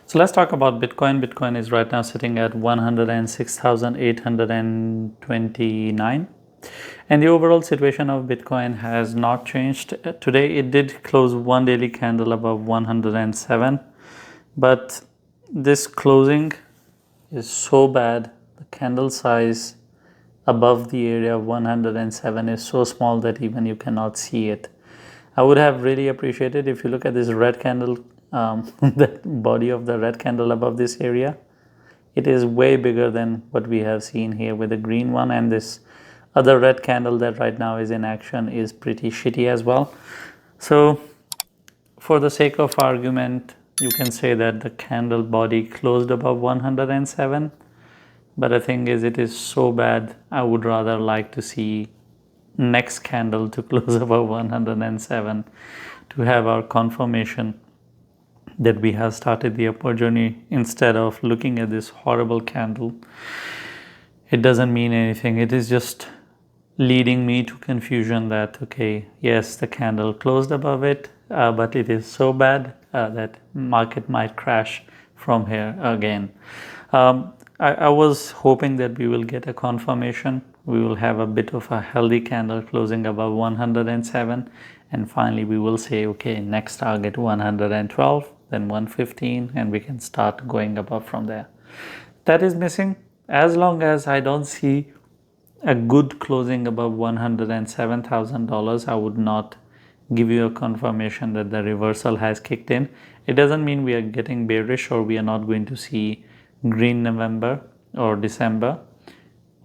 So let's talk about Bitcoin. Bitcoin is right now sitting at 106,829. And the overall situation of Bitcoin has not changed. Today it did close one daily candle above 107. But this closing is so bad. The candle size above the area of 107 is so small that even you cannot see it. I would have really appreciated if you look at this red candle, the body of the red candle above this area. It is way bigger than what we have seen here with the green one, and this other red candle that right now is in action is pretty shitty as well. So for the sake of argument, you can say that the candle body closed above 107. But the thing is, it is so bad. I would rather like to see next candle to close above 107 to have our confirmation that we have started the upward journey instead of looking at this horrible candle. It doesn't mean anything. It is just leading me to confusion that, okay, yes, the candle closed above it, but it is so bad that market might crash from here again. I was hoping that we will get a confirmation. We will have a bit of a healthy candle closing above 107, and finally we will say, okay, next target 112, then 115, and we can start going above from there. That is missing. As long as I don't see a good closing above $107,000, I would not give you a confirmation that the reversal has kicked in. It doesn't mean we are getting bearish or we are not going to see green November or December.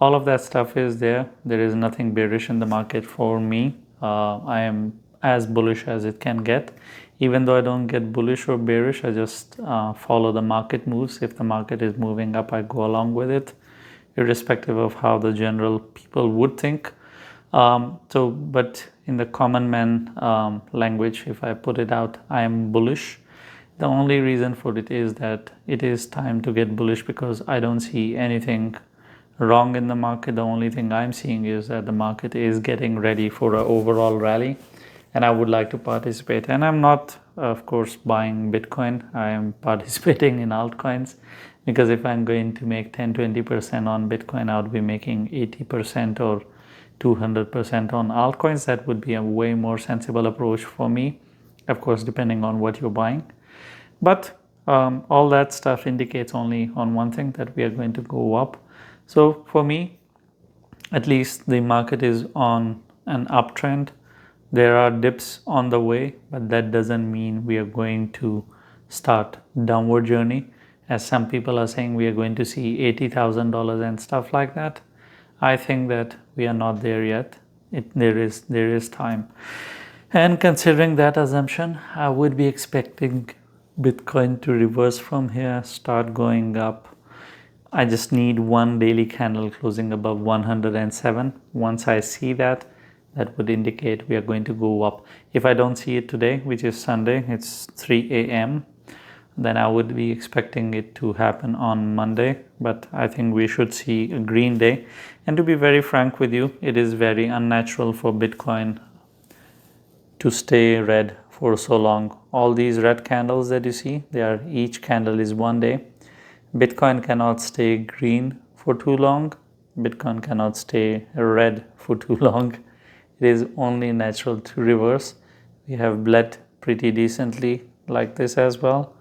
All of that stuff is there. There is nothing bearish in the market for me. I am as bullish as it can get. Even though I don't get bullish or bearish, I just follow the market moves. If the market is moving up, I go along with it, irrespective of how the general people would think. But in the common man language, if I put it out, I am bullish. The only reason for it is that it is time to get bullish because I don't see anything wrong in the market. The only thing I'm seeing is that the market is getting ready for an overall rally, and I would like to participate. And I'm not, of course, buying Bitcoin. I am participating in altcoins, because if I'm going to make 10-20% on Bitcoin, I would be making 80% or 200% on altcoins. That would be a way more sensible approach for me, of course, depending on what you're buying. But all that stuff indicates only on one thing, that we are going to go up. So for me, at least the market is on an uptrend. There are dips on the way, but that doesn't mean we are going to start downward journey. As some people are saying, we are going to see $80,000 and stuff like that. I think that we are not there yet. There is time. And considering that assumption, I would be expecting Bitcoin to reverse from here, start going up. I just need one daily candle closing above 107. Once I see that, that would indicate we are going to go up. If I don't see it today, which is Sunday, it's 3 a.m., then I would be expecting it to happen on Monday. But I think we should see a green day. And to be very frank with you, it is very unnatural for Bitcoin to stay red for so long. All these red candles that you see, each candle is 1 day. Bitcoin cannot stay green for too long. Bitcoin cannot stay red for too long. It is only natural to reverse. We have bled pretty decently like this as well,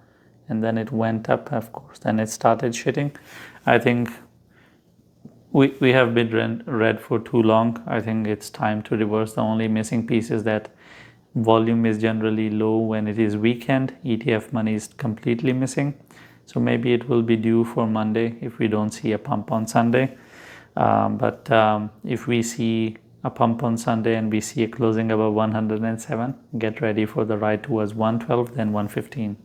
and then it went up, of course, then it started shitting. I think we have been red for too long. I think it's time to reverse. The only missing piece is that volume is generally low when it is weekend. ETF money is completely missing. So maybe it will be due for Monday if we don't see a pump on Sunday. But if we see a pump on Sunday and we see a closing above 107, get ready for the ride towards 112, then 115.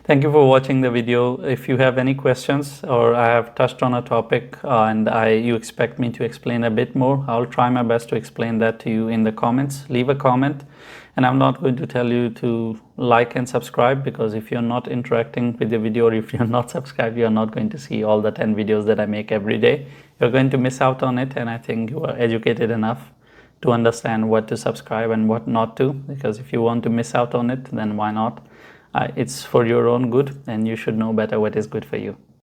Thank you for watching the video. If you have any questions or I have touched on a topic and you expect me to explain a bit more, I'll try my best to explain that to you in the comments. Leave a comment, and I'm not going to tell you to like and subscribe, because if you're not interacting with the video or if you're not subscribed, you're not going to see all the 10 videos that I make every day. You're going to miss out on it, and I think you are educated enough to understand what to subscribe and what not to, because if you want to miss out on it, then why not? It's for your own good, and you should know better what is good for you.